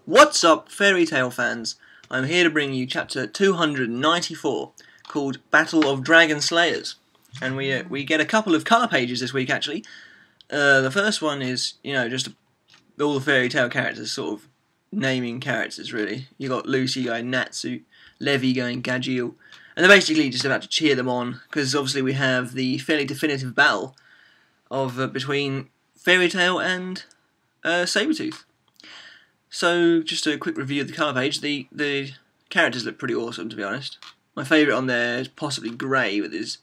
What's up, fairy tale fans? I'm here to bring you chapter 294, called Battle of Dragon Slayers. And we get a couple of colour pages this week, actually. The first one is, just all the fairy tale characters, sort of naming characters, really. You got Lucy going Natsu, Levi going Gajiel, and they're basically just about to cheer them on, because obviously we have the fairly definitive battle of between Fairy Tail and Sabertooth. So, just a quick review of the colour page. The characters look pretty awesome, to be honest. My favourite on there is possibly Grey with his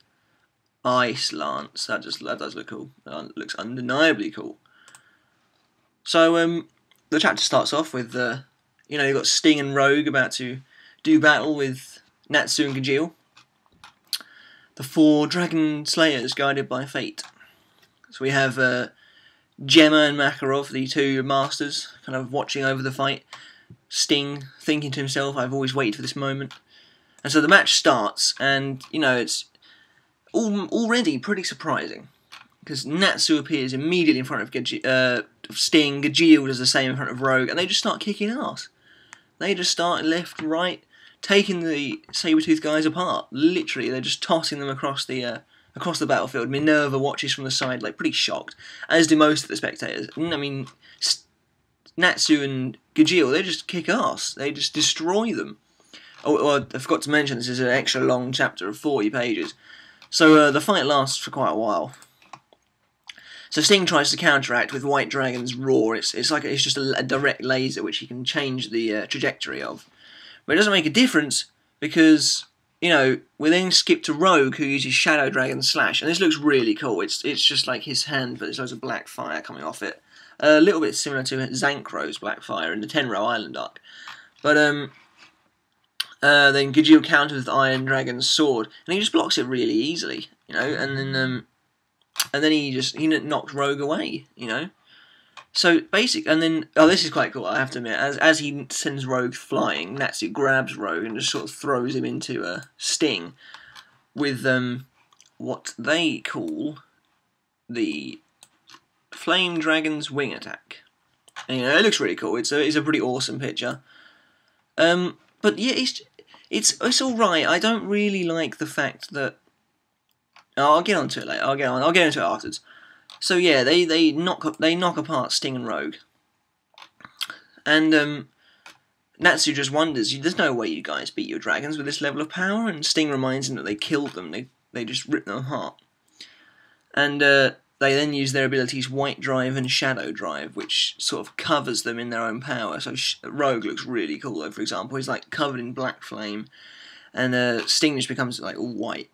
eye slants. That does look cool. That looks undeniably cool. So, the chapter starts off with, you've got Sting and Rogue about to do battle with Natsu and Gajiel. The four dragon slayers guided by fate. So we have Gemma and Makarov, the two masters, kind of watching over the fight. Sting thinking to himself, I've always waited for this moment. And so the match starts, and, it's already pretty surprising. Because Natsu appears immediately in front of Sting, Gajiel does the same in front of Rogue, and they just start kicking ass. They just start left, right, taking the Sabertooth guys apart. Literally, they're just tossing them across the battlefield. Minerva watches from the side, like, pretty shocked, as do most of the spectators. I mean, Natsu and Gajiel, they just kick ass. They just destroy them. Oh, I forgot to mention, this is an extra long chapter of 40 pages. So the fight lasts for quite a while. So Sting tries to counteract with White Dragon's roar. It's just a direct laser which he can change the trajectory of. But it doesn't make a difference because, we then skip to Rogue, who uses Shadow Dragon's Slash, and this looks really cool. It's just like his hand, but there's loads of black fire coming off it. A little bit similar to Zankro's black fire in the Tenro Island arc. But then Gajiel counters with Iron Dragon's sword, and he just blocks it really easily, and then he knocks Rogue away, So and then this is quite cool, I have to admit. As he sends Rogue flying, Natsu grabs Rogue and just sort of throws him into a Sting with what they call the Flame Dragon's Wing Attack. And, it looks really cool. It's a pretty awesome picture. But yeah, it's all right. I don't really like the fact that. I'll get onto it later. I'll get into it afterwards. So yeah, they knock apart Sting and Rogue, and Natsu just wonders, there's no way you guys beat your dragons with this level of power, and Sting reminds him that they killed them. They just ripped them apart, and they then use their abilities White Drive and Shadow Drive, which sort of covers them in their own power. So Rogue looks really cool, though. For example, he's like covered in black flame, and Sting just becomes like all white.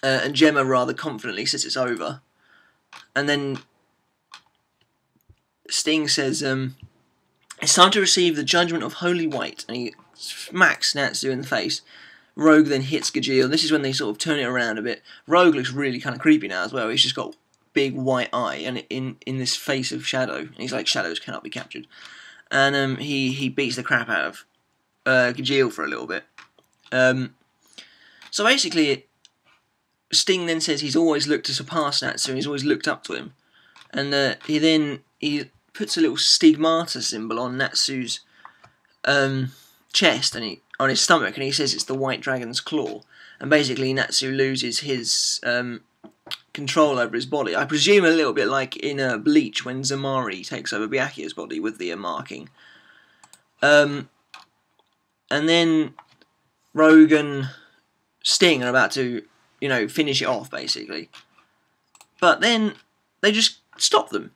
And Gemma rather confidently says it's over. And then Sting says, it's time to receive the judgment of Holy White. And he smacks Natsu in the face. Rogue then hits Gajiel. This is when they sort of turn it around a bit. Rogue looks really kind of creepy now as well. He's just got big white eye and in this face of shadow. And he's like, shadows cannot be captured. And he beats the crap out of Gajiel for a little bit. So basically, Sting then says he's always looked to surpass Natsu and he's always looked up to him. And he puts a little stigmata symbol on Natsu's chest and on his stomach, and he says it's the White Dragon's claw. And basically Natsu loses his control over his body. I presume a little bit like in Bleach when Zamari takes over Byakuya's body with the marking. And then Rogue and Sting are about to finish it off, basically. But then they just stop them.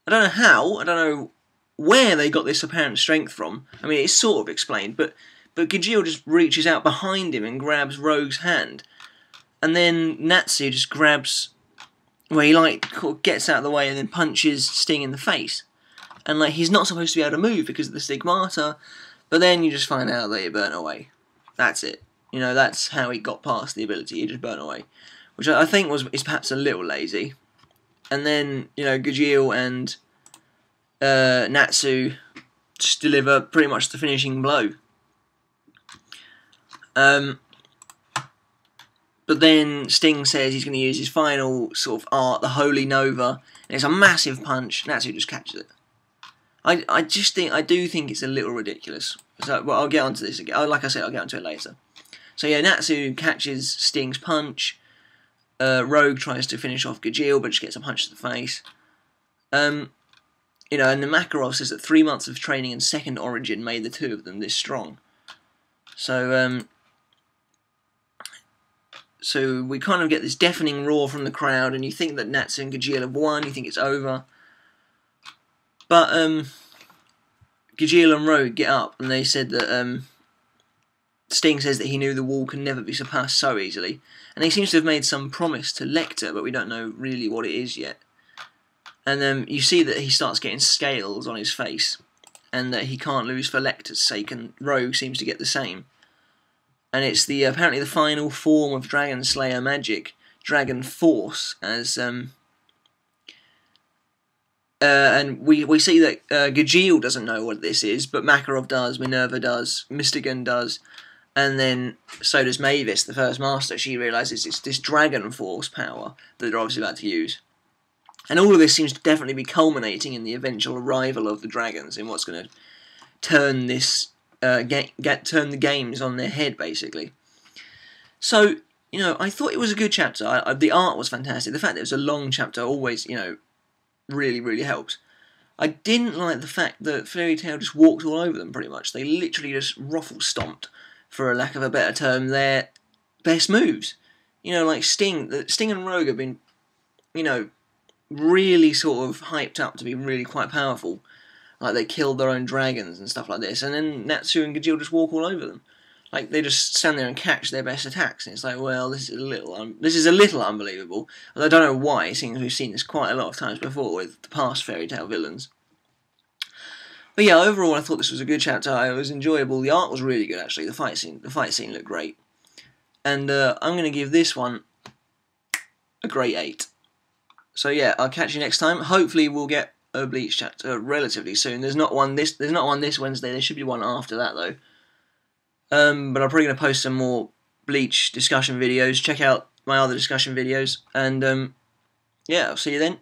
I don't know how, I don't know where they got this apparent strength from. I mean, it's sort of explained, but Gajiel just reaches out behind him and grabs Rogue's hand. And then Natsu just grabs, he gets out of the way and then punches Sting in the face. And he's not supposed to be able to move because of the stigmata, but then you just find out that he burnt away. That's it. That's how he got past the ability. He just burnt away, which I think is perhaps a little lazy. And then Gajiel and Natsu just deliver pretty much the finishing blow. But then Sting says he's going to use his final sort of art, the Holy Nova, and it's a massive punch. Natsu just catches it. I do think it's a little ridiculous. So, well, I'll get onto this again. Like I said, I'll get onto it later. So yeah, Natsu catches Sting's punch. Rogue tries to finish off Gajeel, but just gets a punch to the face. You know, and the Makarov says that 3 months of training and second origin made the two of them this strong. So, so we kind of get this deafening roar from the crowd, and you think that Natsu and Gajeel have won, you think it's over. But, Gajeel and Rogue get up, and they said that, Sting says that he knew the wall can never be surpassed so easily. And he seems to have made some promise to Lecter, but we don't know really what it is yet. And you see that he starts getting scales on his face, and that he can't lose for Lecter's sake, and Rogue seems to get the same. And it's the apparently the final form of Dragon Slayer magic, Dragon Force, as and we see that Gajeel doesn't know what this is, but Makarov does, Minerva does, Mystigan does, and then so does Mavis, the first master. She realises it's this Dragon Force power that they're obviously about to use. And all of this seems to definitely be culminating in the eventual arrival of the dragons, in what's going to turn this turn the games on their head, basically. So, you know, I thought it was a good chapter. The art was fantastic. The fact that it was a long chapter always, you know, really, really helps. I didn't like the fact that Fairy Tail just walked all over them, pretty much. They literally just ruffle-stomped, for a lack of a better term, their best moves. You know, like Sting and Rogue have been, you know, really sort of hyped up to be really quite powerful. Like, they killed their own dragons and stuff like this, and then Natsu and Gajeel just walk all over them. Like, they just stand there and catch their best attacks, and it's like, well, this is a little unbelievable. And I don't know why, seeing as we've seen this quite a lot of times before with the past Fairy Tail villains. But yeah, overall, I thought this was a good chapter. It was enjoyable. The art was really good, actually. The fight scene looked great. And I'm going to give this one a grade 8. So yeah, I'll catch you next time. Hopefully, we'll get a Bleach chapter relatively soon. There's not one this Wednesday. There should be one after that though. But I'm probably going to post some more Bleach discussion videos. Check out my other discussion videos, and yeah, I'll see you then.